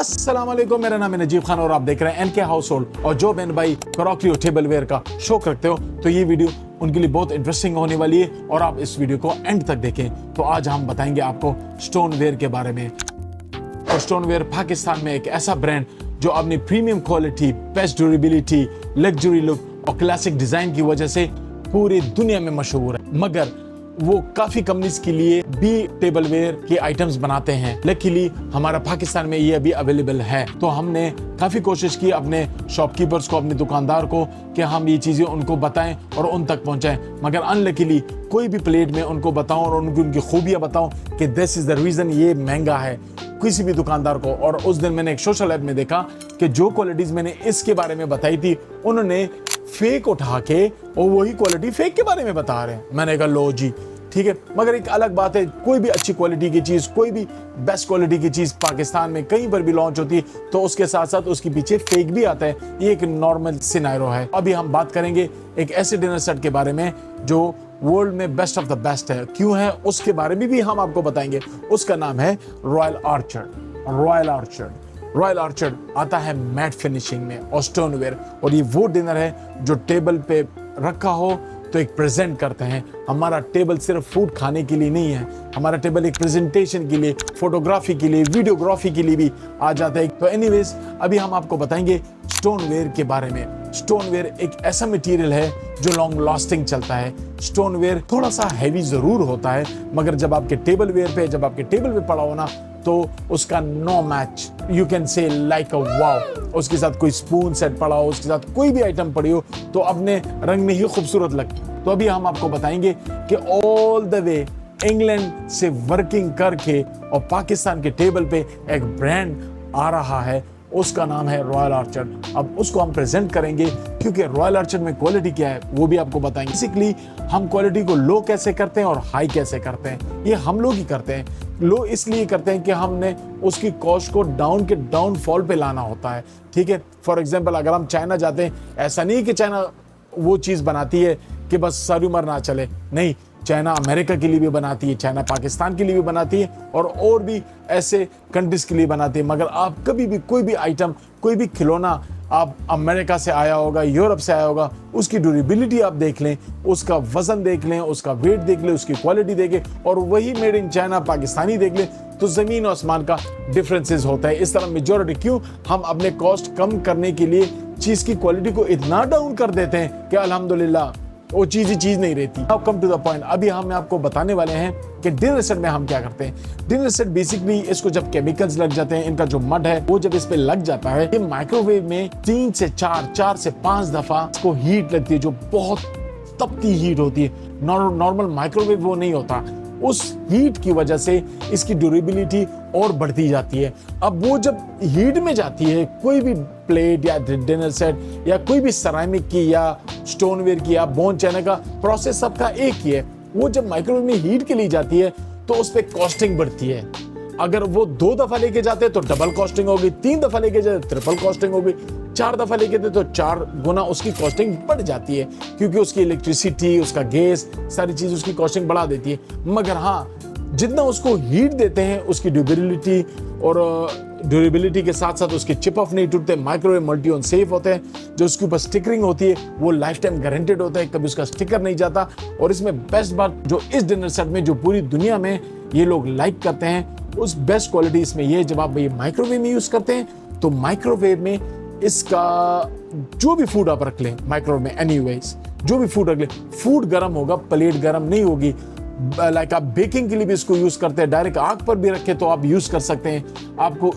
अस्सलाम वालेकुम, मेरा नाम है नजीब खान और आप देख रहे हैं एनके हाउस होल्ड। और जो बहन भाई क्रॉकरी और टेबलवेयर का शौक रखते हो तो ये वीडियो उनके लिए बहुत इंटरेस्टिंग होने वाली है और आप इस वीडियो को एंड तक देखें। तो आज हम बताएंगे आपको स्टोनवेयर के बारे में। और स्टोनवेयर पाकिस्तान में एक ऐसा ब्रांड जो अपनी premium quality, best durability, luxury look और क्लासिक डिजाइन की वजह से पूरी दुनिया में मशहूर है। मगर वो काफी कंपनीज के लिए भी टेबलवेयर के आइटम्स बनाते हैं। लकीली हमारा पाकिस्तान में ये अभी अवेलेबल है। तो हमने काफी कोशिश की अपने शॉपकीपर्स को, अपने दुकानदार को, कि हम ये चीजें उनको बताएं और उन तक पहुंचाएं। मगर अनलकीली कोई भी प्लेट में उनको बताऊं और उनकी खूबियां बताऊं कि दिस इज द रीजन ये महंगा है किसी भी दुकानदार को। और उस दिन मैंने एक सोशल ऐप में देखा कि जो क्वालिटीज मैंने इसके बारे में बताई थी उन्होंने फेक उठा के और वही क्वालिटी फेक के बारे में बता रहे हैं। मैंने कहा लो जी ठीक है। मगर एक अलग बात है, कोई भी अच्छी क्वालिटी की चीज, कोई भी बेस्ट क्वालिटी की चीज पाकिस्तान में कहीं पर भी लॉन्च होती है तो उसके साथ साथ उसके पीछे फेक भी आता है। ये एक नॉर्मल सिनेरियो है। अभी हम बात करेंगे एक ऐसे डिनर सेट के बारे में जो वर्ल्ड में बेस्ट ऑफ द बेस्ट है। क्यों है उसके बारे में भी हम आपको बताएंगे। उसका नाम है रॉयल आर्चर्ड। रॉयल आर्चर्ड आता है मैट फिनिशिंग में और स्टोनवेयर। और ये वो डिनर है जो टेबल पे रखा हो तो एक प्रेजेंट करते हैं। हमारा टेबल सिर्फ फूड खाने के लिए नहीं है, हमारा टेबल एक प्रेजेंटेशन के लिए, फोटोग्राफी के लिए, वीडियोग्राफी के लिए भी आ जाता है। तो एनीवेज अभी हम आपको बताएंगे स्टोनवेयर के बारे में। स्टोनवेयर एक ऐसा मटेरियल है जो लॉन्ग लास्टिंग चलता है। स्टोनवेयर थोड़ा सा हैवी जरूर होता है मगर जब आपके टेबल पे पड़ा हो ना तो उसका no match, you can say like a wow. उसके साथ कोई स्पून सेट पड़ा हो, उसके साथ कोई भी आइटम पड़ी हो तो अपने रंग में ही खूबसूरत लगती। तो अभी हम आपको बताएंगे कि ऑल द वे इंग्लैंड से वर्किंग करके और पाकिस्तान के टेबल पे एक ब्रांड आ रहा है, उसका नाम है रॉयल आर्चर्ड। अब उसको हम प्रेजेंट करेंगे क्योंकि रॉयल आर्चर्ड में क्वालिटी क्या है वो भी आपको बताएंगे। बेसिकली हम क्वालिटी को लो कैसे करते हैं और हाई कैसे करते हैं, ये हम लोग ही करते हैं। लो इसलिए करते हैं कि हमने उसकी कॉस्ट को डाउनफॉल पे लाना होता है। ठीक है, फॉर एग्जांपल अगर हम चाइना जाते हैं, ऐसा नहीं कि चाइना वो चीज़ बनाती है कि बस सारी उम्र ना चले, नहीं, चाइना अमेरिका के लिए भी बनाती है, चाइना पाकिस्तान के लिए भी बनाती है और भी ऐसे कंट्रीज के लिए बनाती है। मगर आप कभी भी कोई भी आइटम, कोई भी खिलौना आप अमेरिका से आया होगा, यूरोप से आया होगा, उसकी ड्यूरेबिलिटी आप देख लें, उसका वजन देख लें, उसका वेट देख लें, उसकी क्वालिटी देखें और वही मेड इन चाइना पाकिस्तानी देख लें तो जमीन और आसमान का डिफरेंसेस होता है। इस तरह मेजॉरिटी क्यों हम अपने कॉस्ट कम करने के लिए चीज की क्वालिटी को इतना डाउन कर देते हैं कि अल्हम्दुलिल्लाह वो चीज ही चीज नहीं रहती। Now come to the point. अभी हम आपको बताने वाले हैं कि डिनर सेट में हम क्या करते हैं। डिनर सेट बेसिकली इसको जब केमिकल्स लग जाते हैं, इनका जो मड है वो जब इस पे लग जाता है, ये माइक्रोवेव में 3 से 4 से 5 दफा इसको हीट लगती है जो बहुत तपती हीट होती है। नॉर्मल माइक्रोवेव वो नहीं होता। उस हीट की वजह से इसकी ड्यूरेबिलिटी और बढ़ती जाती है। अब वो जब हीट में जाती है, कोई भी प्लेट या डिनर सेट या कोई भी सेरामिक की या स्टोनवेयर की या बोन चैना का प्रोसेस सबका एक ही है। वो जब माइक्रोवेव में हीट के लिए जाती है तो उस पर कॉस्टिंग बढ़ती है। अगर वो 2 दफा लेके जाते हैं तो डबल कॉस्टिंग होगी, 3 दफा लेके जाते ट्रिपल कॉस्टिंग होगी, 4 दफा लेके जाते तो 4 गुना उसकी कॉस्टिंग बढ़ जाती है क्योंकि उसकी इलेक्ट्रिसिटी, उसका गैस, सारी चीज उसकी कॉस्टिंग बढ़ा देती है। मगर हाँ, जितना उसको हीट देते हैं उसकी ड्यूरेबिलिटी और ड्यूरेबिलिटी के साथ साथ उसके चिप ऑफ नहीं टूटते, माइक्रोवेव मल्टी ऑन सेफ होते हैं, जो उसके ऊपर स्टिकरिंग होती है वो लाइफ टाइम गारंटेड होता है, कभी उसका स्टिकर नहीं जाता। और इसमें बेस्ट बात जो इस डिनर सेट में जो पूरी दुनिया में ये लोग लाइक करते हैं, उस बेस्ट क्वालिटी इसमें ये, जब आप ये माइक्रोवेव में यूज करते हैं तो माइक्रोवेव में इसका जो भी फूड आप रख लें माइक्रोवेव में, एनीवेज जो भी फूड रख लें, फूड गर्म होगा, प्लेट गर्म नहीं होगी। लाइक आप बेकिंग के लिए भी इसको यूज करते हैं, डायरेक्ट आग पर भी रखे तो आप यूज कर सकते हैं। आपको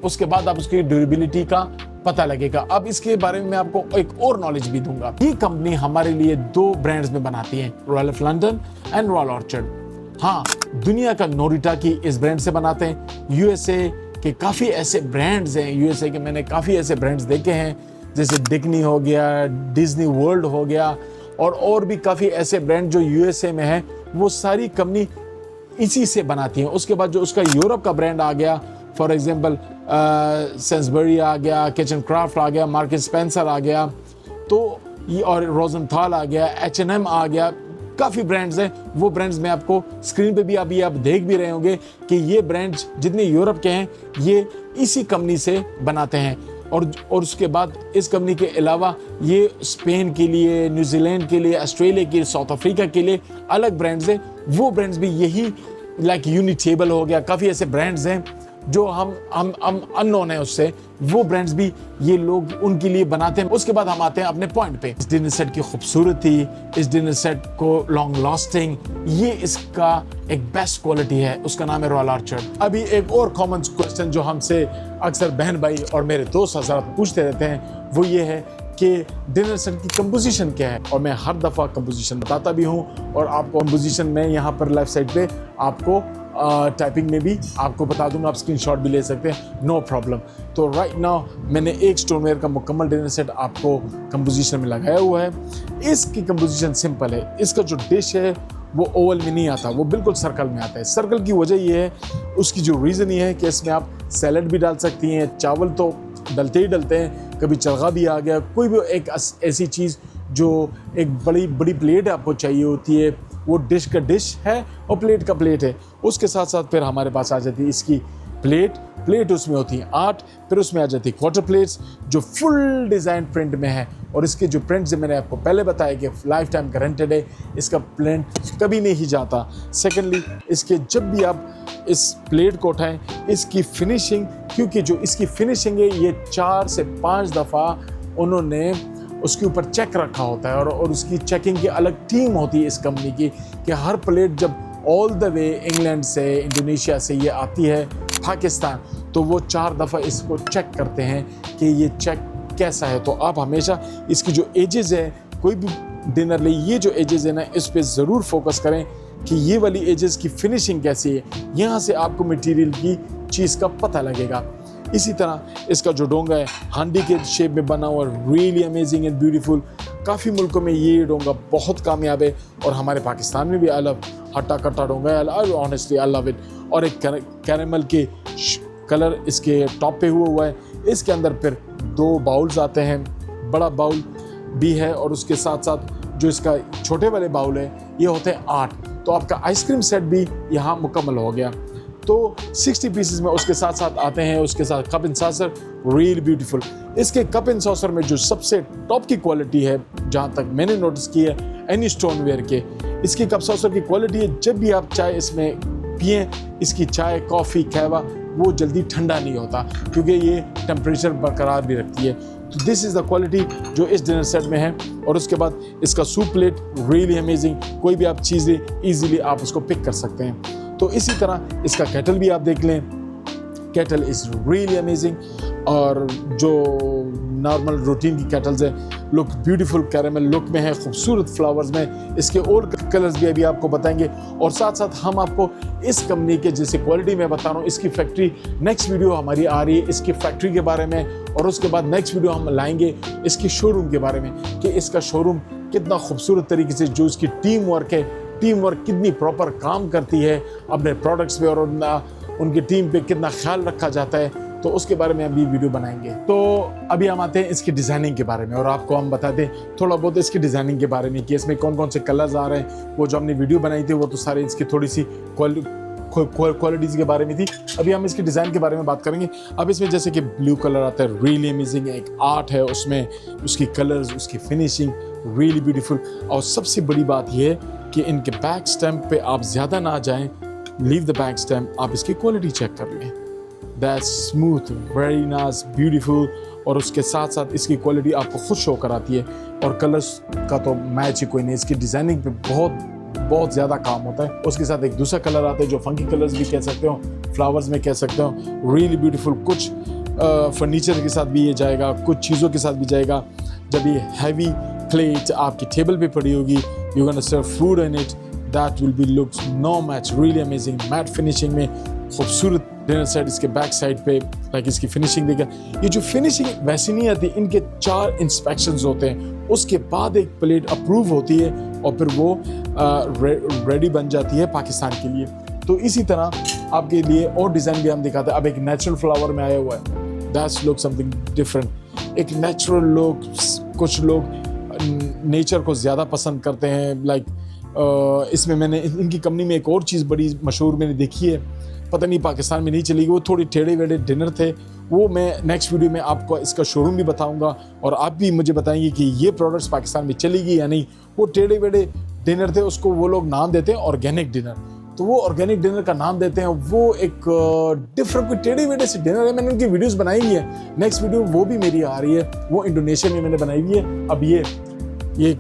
उसके बाद आप उसकी ड्यूरेबिलिटी का पता लगेगा। अब इसके बारे में मैं आपको एक और नॉलेज भी दूंगा। ये कंपनी हमारे लिए 2 ब्रांड्स में बनाती है, royal of London and royal orchard. हाँ, दुनिया का नोरिटा की इस ब्रांड से बनाते हैं। यूएसए के काफी ऐसे ब्रांड्स हैं, यूएसए के मैंने काफी ऐसे ब्रांड्स देखे हैं जैसे डिज्नी हो गया, डिज्नी वर्ल्ड हो गया और भी काफी ऐसे ब्रांड जो यूएसए में है, वो सारी कंपनी इसी से बनाती हैं। उसके बाद जो उसका यूरोप का ब्रांड आ गया, फॉर एग्जांपल सेंसबरी आ गया, किचन क्राफ्ट आ गया, मार्केट स्पेंसर आ गया, तो ये और रोजनथाल आ गया, H&M आ गया, काफ़ी ब्रांड्स हैं। वो ब्रांड्स में आपको स्क्रीन पे भी अभी आप देख भी रहे होंगे कि ये ब्रांड्स जितने यूरोप के हैं ये इसी कंपनी से बनाते हैं। और उसके बाद इस कंपनी के अलावा ये स्पेन के लिए, न्यूजीलैंड के लिए, ऑस्ट्रेलिया के लिए, साउथ अफ्रीका के लिए अलग ब्रांड्स हैं। वो ब्रांड्स भी यही लाइक यूनिटेबल हो गया, काफ़ी ऐसे ब्रांड्स हैं जो हम अननोन है उससे, वो ब्रांड्स भी ये लोग उनके लिए बनाते हैं। उसके बाद हम आते हैं अपने पॉइंट पे। इस डिनर सेट की खूबसूरती, इस डिनर सेट को लॉन्ग लास्टिंग, ये इसका एक बेस्ट क्वालिटी है, उसका नाम है रॉयल आर्चर्ड। अभी एक और कॉमन क्वेश्चन जो हमसे अक्सर बहन भाई और मेरे दोस्त हज़रात पूछते रहते हैं वो ये है कि डिनर सेट की कंपोजिशन क्या है, और मैं हर दफ़ा कंपोजिशन बताता भी हूँ और आपको कंपोजिशन में यहाँ पर लेफ्ट साइड पे आपको टाइपिंग में भी आपको बता दूंगा, आप स्क्रीनशॉट भी ले सकते हैं, नो प्रॉब्लम। तो राइट नाउ मैंने एक स्टोनवेयर का मुकम्मल डिनर सेट आपको कंपोजिशन में लगाया हुआ है। इसकी कंपोजिशन सिंपल है। इसका जो डिश है वो ओवल में नहीं आता, वो बिल्कुल सर्कल में आता है। सर्कल की वजह ये है, उसकी जो रीज़न ये है कि इसमें आप सैलड भी डाल सकती हैं, चावल तो डलते ही डलते हैं, कभी चरगा भी आ गया, कोई भी एक ऐसी चीज़ जो एक बड़ी बड़ी प्लेट आपको चाहिए होती है, वो डिश का डिश है और प्लेट का प्लेट है। उसके साथ साथ फिर हमारे पास आ जाती है इसकी प्लेट उसमें होती है 8, फिर उसमें आ जाती है क्वार्टर प्लेट्स जो फुल डिज़ाइन प्रिंट में है। और इसके जो प्रिंट्स मैंने आपको पहले बताया कि लाइफ टाइम गारंटेड है, इसका प्रिंट कभी नहीं जाता। सेकेंडली, इसके जब भी आप इस प्लेट को उठाएं, इसकी फिनिशिंग, क्योंकि जो इसकी फिनिशिंग है ये 4 से 5 दफ़ा उन्होंने उसके ऊपर चेक रखा होता है, और उसकी चेकिंग की अलग टीम होती है इस कंपनी की, कि हर प्लेट जब ऑल द वे इंग्लैंड से, इंडोनेशिया से ये आती है पाकिस्तान, तो वो 4 दफ़ा इसको चेक करते हैं कि ये चेक कैसा है। तो आप हमेशा इसकी जो एजेस है, कोई भी डिनर ले, ये जो एजेस है ना, इस पे ज़रूर फोकस करें कि ये वाली एजेस की फिनिशिंग कैसी है। यहाँ से आपको मटेरियल की चीज़ का पता लगेगा। इसी तरह इसका जो डोंगा है हांडी के शेप में बना हुआ, रियली अमेजिंग एंड ब्यूटीफुल। काफ़ी मुल्कों में ये डोंगा बहुत कामयाब है, और हमारे पाकिस्तान में भी आई लव हट्टा कट्टा डोंगा है, ऑनेस्टली आई लव इट। और एक कैरेमल के कलर इसके टॉप पे हुआ है। इसके अंदर फिर 2 बाउल्स आते हैं, बड़ा बाउल भी है, और उसके साथ साथ जो इसका छोटे वाले बाउल है ये होते हैं 8। तो आपका आइसक्रीम सेट भी यहाँ मुकम्मल हो गया। तो 60 पीसेस में उसके साथ साथ आते हैं, उसके साथ cup and saucer, really beautiful. इसके कप एंड सॉसर में जो सबसे टॉप की क्वालिटी है, जहाँ तक मैंने नोटिस की है एनी स्टोनवेयर के, इसकी कप सॉसर की क्वालिटी है, जब भी आप चाय इसमें पिएं, इसकी चाय, कॉफ़ी, कहवा वो जल्दी ठंडा नहीं होता, क्योंकि ये टेम्परेचर बरकरार भी रखती है। तो दिस इज़ द क्वालिटी जो इस डिनर सेट में है। और उसके बाद इसका सूप प्लेट रियली अमेजिंग, कोई भी आप चीज़ें ईजीली आप उसको पिक कर सकते हैं। तो इसी तरह इसका केटल भी आप देख लें, केटल इज़ रियली अमेजिंग। और जो नॉर्मल रूटीन की केटल्स है, लुक ब्यूटीफुल, कैरेमल लुक में है, खूबसूरत फ्लावर्स में। इसके और कलर्स भी अभी आपको बताएंगे, और साथ साथ हम आपको इस कंपनी के जैसे क्वालिटी में बता रहा हूँ, इसकी फैक्ट्री, नेक्स्ट वीडियो हमारी आ रही है इसकी फैक्ट्री के बारे में, और उसके बाद नेक्स्ट वीडियो हम लाएंगे इसकी शोरूम के बारे में, कि इसका शोरूम कितना खूबसूरत तरीके से, जो इसकी टीम वर्क है, टीम वर्क कितनी प्रॉपर काम करती है अपने प्रोडक्ट्स पे, और उनकी टीम पे कितना ख्याल रखा जाता है, तो उसके बारे में अभी वीडियो बनाएंगे। तो अभी हम आते हैं इसकी डिज़ाइनिंग के बारे में, और आपको हम बता दें थोड़ा बहुत इसकी डिज़ाइनिंग के बारे में कि इसमें कौन कौन से कलर्स आ रहे हैं। वो जो हमने वीडियो बनाई थी वो तो सारे इसकी थोड़ी सी क्वालिटीज़ के बारे में थी। अभी हम इसकी डिज़ाइन के बारे में बात करेंगे। अब इसमें जैसे कि ब्लू कलर आता है, रियली अमेजिंग, एक आर्ट है उसमें, उसकी कलर्स, उसकी फिनिशिंग रियली ब्यूटीफुल। और सबसे बड़ी बात यह है कि इनके बैक स्टैम्प पे आप ज़्यादा ना जाएं, लीव द बैक स्टैम्प, आप इसकी क्वालिटी चेक कर लें। That's smooth, very nice, beautiful. और उसके साथ साथ इसकी क्वालिटी आपको खुद शो कराती है, और कलर्स का तो मैच ही कोई नहीं, इसकी डिज़ाइनिंग पे बहुत ज़्यादा काम होता है। उसके साथ एक दूसरा कलर आता है जो फंकी कलर्स भी कह सकते हो, फ्लावर्स में कह सकते हो, रियली ब्यूटीफुल। कुछ फर्नीचर के साथ भी ये जाएगा, कुछ चीज़ों के साथ भी जाएगा। जब ये हैवी प्लेट आपकी टेबल पे पड़ी होगी, you gonna serve food in it, that will be looks no match, really amazing. Matte finishing में खूबसूरत डिनर सेट। इसके बैक साइड पे लाइक इसकी फिनिशिंग देखा, ये जो फिनिशिंग वैसी नहीं आती, इनके 4 इंस्पेक्शंस होते हैं, उसके बाद एक प्लेट अप्रूव होती है, और फिर वो रेडी बन जाती है पाकिस्तान के लिए। तो इसी तरह आपके लिए और डिज़ाइन भी हम दिखाते हैं। अब एक नेचुरल फ्लावर में आया हुआ है, दैट्स लुक समथिंग डिफरेंट, एक नेचुरल लुक। कुछ लोग नेचर को ज़्यादा पसंद करते हैं, लाइक इसमें मैंने इनकी कंपनी में एक और चीज़ बड़ी मशहूर मैंने देखी है, पता नहीं पाकिस्तान में नहीं चलेगी, वो थोड़ी टेढ़े वेढ़े डिनर थे। वो मैं नेक्स्ट वीडियो में आपको इसका शोरूम भी बताऊंगा और आप भी मुझे बताएंगे कि ये प्रोडक्ट्स पाकिस्तान में चलेगी या नहीं। वो टेढ़े वेढ़े डिनर थे, उसको वो लोग नाम देते हैं ऑर्गेनिक डिनर। तो वो ऑर्गेनिक डिनर का नाम देते हैं, वो एक डिफरेंट कोई टेढ़े वेढ़े से डिनर है। मैंने उनकी वीडियोस बनाई हुई है, नेक्स्ट वीडियो वो भी मेरी आ रही है, वो इंडोनेशिया में मैंने बनाई हुई है। अब ये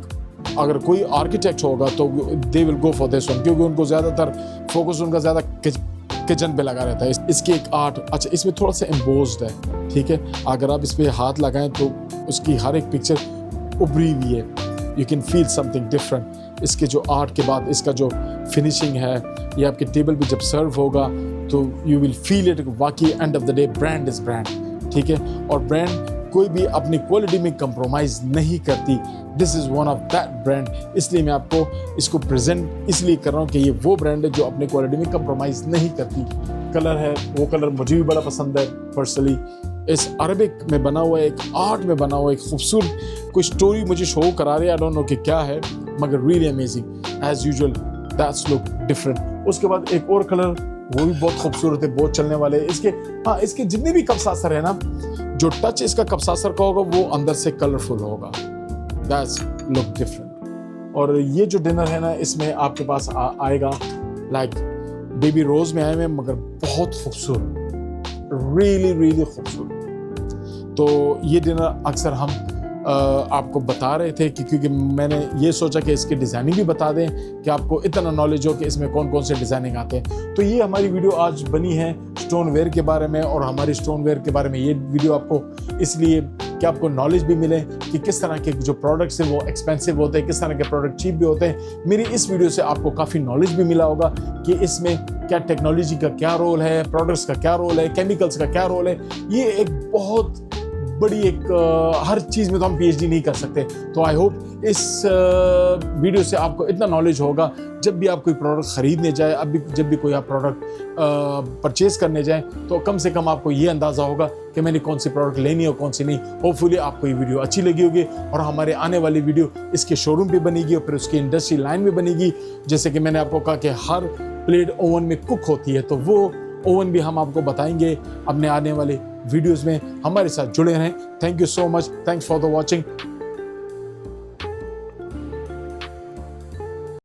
अगर कोई आर्किटेक्ट होगा तो they will go for this one, क्योंकि उनको ज़्यादातर फोकस उनका ज़्यादा किचन पे लगा रहता है। इसकी एक आर्ट, अच्छा इसमें थोड़ा सा एम्बोज्ड है, ठीक है। अगर आप इस पर हाथ लगाएं तो उसकी हर एक पिक्चर उभरी हुई है, you can feel something different. इसके जो आर्ट के बाद इसका जो फिनिशिंग है, ये आपके टेबल पे जब सर्व होगा तो यू विल फील इट, वाकई end of the day brand is brand, ठीक है। और ब्रांड कोई भी अपनी क्वालिटी में कंप्रोमाइज़ नहीं करती। This is one of that brand, इसलिए मैं आपको इसको प्रेजेंट इसलिए कर रहा हूँ कि ये वो ब्रांड है जो अपनी क्वालिटी में कंप्रोमाइज़ नहीं करती। कलर है वो कलर मुझे भी बड़ा पसंद है पर्सनली। इस अरबिक में बना हुआ है, एक आर्ट में बना हुआ, एक खूबसूरत कोई स्टोरी मुझे शो करा रहे हैं, आई डोंट नो कि क्या है, मगर really amazing as usual, that's look different. उसके बाद एक और कलर, वो भी बहुत खूबसूरत है, बहुत चलने वाले इसके। हाँ, इसके जितने भी कपसासर है ना, जो टच इसका कपसासर का होगा वो अंदर से कलरफुल होगा, दैट्स लुक डिफरेंट। और ये जो डिनर है ना, इसमें आपके पास आएगा लाइक बेबी रोज में आए हुए, मगर बहुत खूबसूरत, रियली रियली खूबसूरत। तो ये डिनर अक्सर हम आपको बता रहे थे कि क्योंकि मैंने ये सोचा कि इसकी डिज़ाइनिंग भी बता दें कि आपको इतना नॉलेज हो कि इसमें कौन कौन से डिज़ाइनिंग आते हैं। तो ये हमारी वीडियो आज बनी है स्टोनवेयर के बारे में, और हमारी स्टोनवेयर के बारे में ये वीडियो आपको इसलिए कि आपको नॉलेज भी मिले कि किस तरह के जो प्रोडक्ट्स हैं वो एक्सपेंसिव होते हैं, किस तरह के प्रोडक्ट चीप भी होते हैं। मेरी इस वीडियो से आपको काफ़ी नॉलेज भी मिला होगा कि इसमें क्या टेक्नोलॉजी का क्या रोल है, प्रोडक्ट्स का क्या रोल है, केमिकल्स का क्या रोल है। ये एक बहुत बड़ी एक हर चीज़ में तो हम पीएचडी नहीं कर सकते। तो आई होप इस वीडियो से आपको इतना नॉलेज होगा, जब भी आप कोई प्रोडक्ट ख़रीदने जाए, जब भी कोई आप प्रोडक्ट परचेज़ करने जाएं, तो कम से कम आपको ये अंदाज़ा होगा कि मैंने कौन सी प्रोडक्ट लेनी है और कौन सी नहीं। होपफुली आपको ये वीडियो अच्छी लगी होगी, और हमारे आने वाली वीडियो इसके शोरूम पे बनेगी और फिर उसकी इंडस्ट्री लाइन में बनेगी। जैसे कि मैंने आपको कहा कि हर प्लेट ओवन में कुक होती है, तो वो ओवन भी हम आपको बताएंगे अपने आने वाले वीडियोस में। हमारे साथ जुड़े रहें। Thank you so much, thanks for the watching.